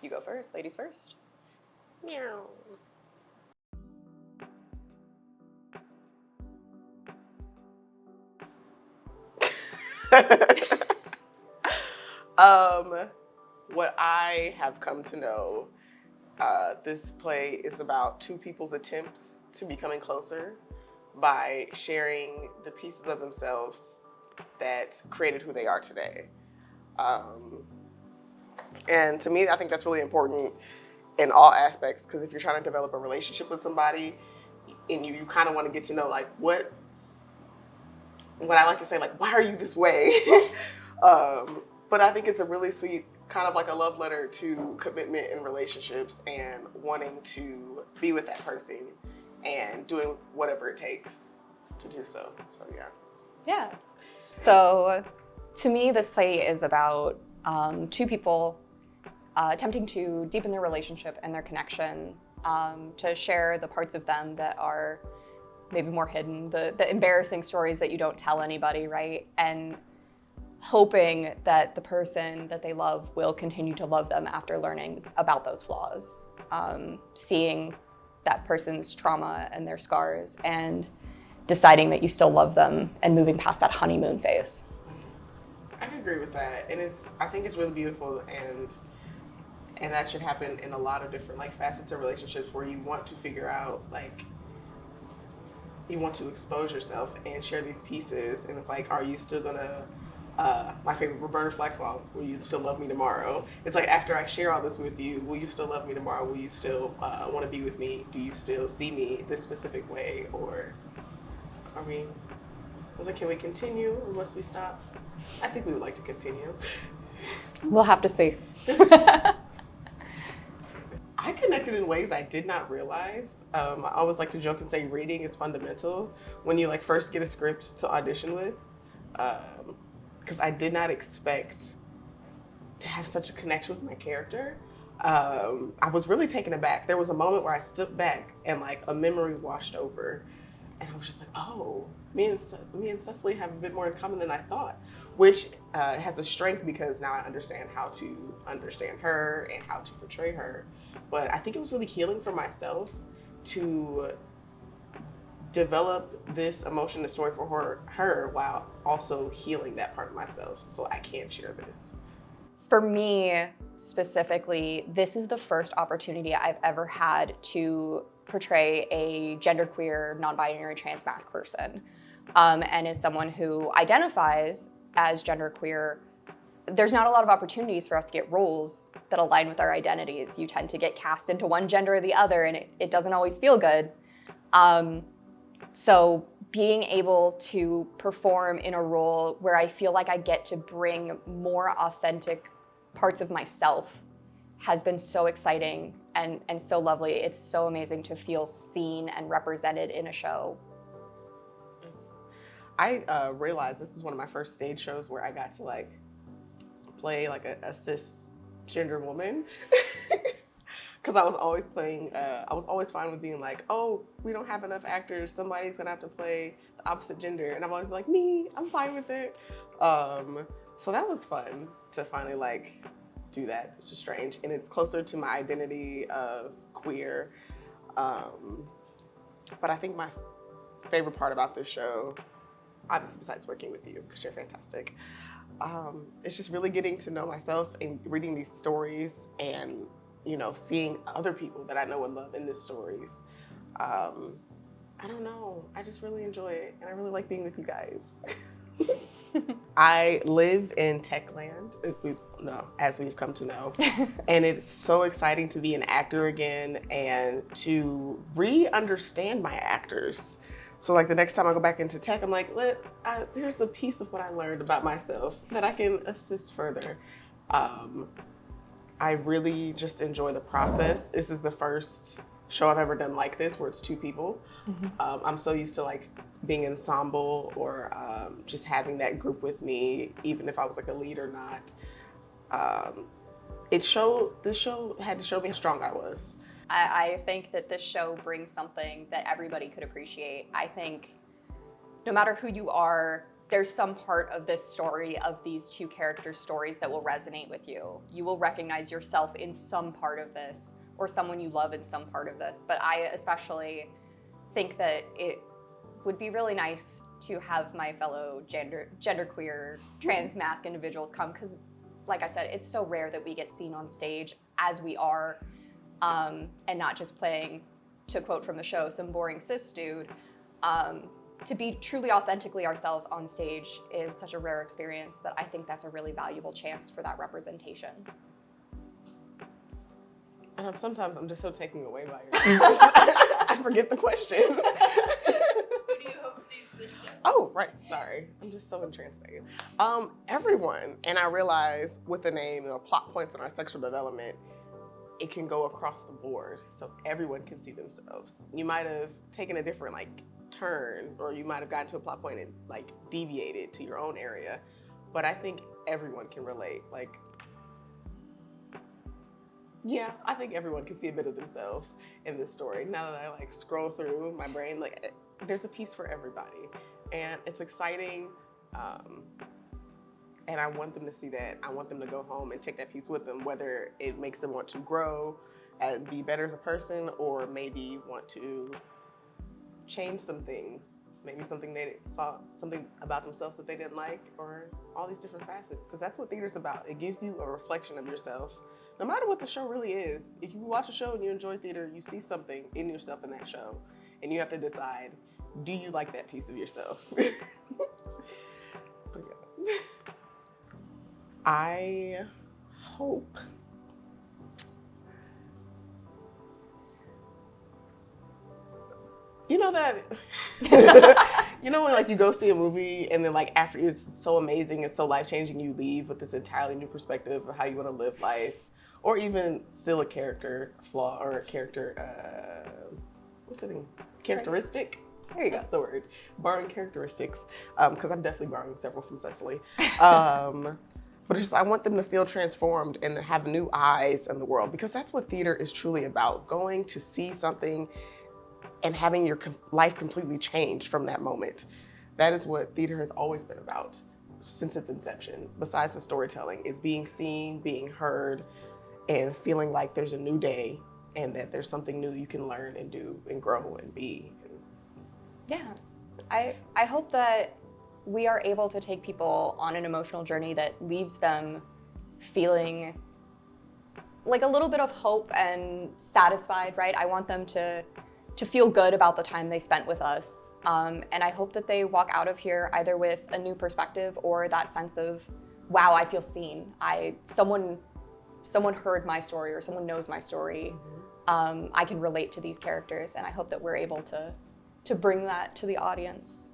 You go first. Ladies first. Meow. What I have come to know, this play is about two people's attempts to becoming closer by sharing the pieces of themselves that created who they are today. And to me, I think that's really important in all aspects, because if you're trying to develop a relationship with somebody and you kind of want to get to know, like, what I like to say, like, why are you this way? But I think it's a really sweet, kind of like a love letter to commitment in relationships and wanting to be with that person and doing whatever it takes to do so. So, yeah. Yeah. So to me, this play is about two people attempting to deepen their relationship and their connection, to share the parts of them that are maybe more hidden, the embarrassing stories that you don't tell anybody, right? And hoping that the person that they love will continue to love them after learning about those flaws, seeing that person's trauma and their scars, and deciding that you still love them and moving past that honeymoon phase. I can agree with that, and I think it's really beautiful, and that should happen in a lot of different, like, facets of relationships, where you want to figure out, like, you want to expose yourself and share these pieces, and it's like, are you still gonna, my favorite Roberta Flack song, "Will You Still Love Me Tomorrow?" It's like, after I share all this with you, will you still love me tomorrow? Will you still want to be with me? Do you still see me this specific way? Or, I mean, I was like, can we continue or must we stop? I think we would like to continue. We'll have to see. I connected in ways I did not realize. I always like to joke and say reading is fundamental when you, like, first get a script to audition with, because I did not expect to have such a connection with my character. I was really taken aback. There was a moment where I stood back and, like, a memory washed over, and I was just like, oh, me and Cecily have a bit more in common than I thought, which has a strength because now I understand how to understand her and how to portray her. But I think it was really healing for myself to develop this emotion and story for her while also healing that part of myself, so I can share this. For me specifically, this is the first opportunity I've ever had to portray a genderqueer, non-binary, trans-masc person. And as someone who identifies as genderqueer, there's not a lot of opportunities for us to get roles that align with our identities. You tend to get cast into one gender or the other, and it doesn't always feel good. So being able to perform in a role where I feel like I get to bring more authentic parts of myself has been so exciting and so lovely. It's so amazing to feel seen and represented in a show. I realized this is one of my first stage shows where I got to, like, play like a cisgender woman. Because I was always playing, I was always fine with being like, oh, we don't have enough actors, somebody's gonna have to play the opposite gender. And I've always been like, me, I'm fine with it. So that was fun to finally, like, do that, which is strange. And it's closer to my identity of queer. But I think my favorite part about this show, obviously besides working with you, because you're fantastic, it's just really getting to know myself and reading these stories and, you know, seeing other people that I know and love in these stories. I don't know, I just really enjoy it, and I really like being with you guys. I live in Techland, as we've come to know, and it's so exciting to be an actor again and to re-understand my actors. So, like, the next time I go back into tech, I'm like, here's a piece of what I learned about myself that I can assist further. I really just enjoy the process. This is the first show I've ever done like this, where it's two people. Mm-hmm. I'm so used to, like, being ensemble or just having that group with me, even if I was, like, a lead or not. This show had to show me how strong I was. I think that this show brings something that everybody could appreciate. I think no matter who you are, there's some part of this story, of these two characters' stories, that will resonate with you. You will recognize yourself in some part of this, or someone you love in some part of this. But I especially think that it would be really nice to have my fellow genderqueer, trans masc individuals come, because, like I said, it's so rare that we get seen on stage as we are, and not just playing, to quote from the show, some boring cis dude. To be truly authentically ourselves on stage is such a rare experience that I think that's a really valuable chance for that representation. And sometimes I'm just so taken away by your answers. I forget the question. Who do you hope sees this show? Oh, right. Sorry. I'm just so entranced by you. Everyone. And I realize with the name, plot points in our sexual development, it can go across the board. So everyone can see themselves. You might have taken a different turn, or you might have gotten to a plot point and deviated to your own area. But I think everyone can relate. Yeah, I think everyone can see a bit of themselves in this story. Now that I scroll through my brain, there's a piece for everybody, and it's exciting. And I want them to see that. I want them to go home and take that piece with them, whether it makes them want to grow and be better as a person, or maybe want to change some things. Maybe something they saw, something about themselves that they didn't like, or all these different facets, because that's what theater's about. It gives you a reflection of yourself. No matter what the show really is, if you watch a show and you enjoy theater, you see something in yourself in that show, and you have to decide, do you like that piece of yourself? But yeah. I hope when you go see a movie and then after it's so amazing and so life-changing, you leave with this entirely new perspective of how you want to live life, or even still a character flaw or a character what's the thing? Characteristic. There you go. That's the word. Borrowing characteristics, because I'm definitely borrowing several from Cecily. But it's just, I want them to feel transformed and have new eyes in the world, because that's what theater is truly about. Going to see something and having your life completely changed from that moment. That is what theater has always been about since its inception. Besides the storytelling, it's being seen, being heard, and feeling like there's a new day and that there's something new you can learn and do and grow and be. Yeah, I hope that we are able to take people on an emotional journey that leaves them feeling a little bit of hope and satisfied, right? I want them to feel good about the time they spent with us. And I hope that they walk out of here either with a new perspective or that sense of, wow, I feel seen. Someone heard my story, or someone knows my story. I can relate to these characters, and I hope that we're able to bring that to the audience.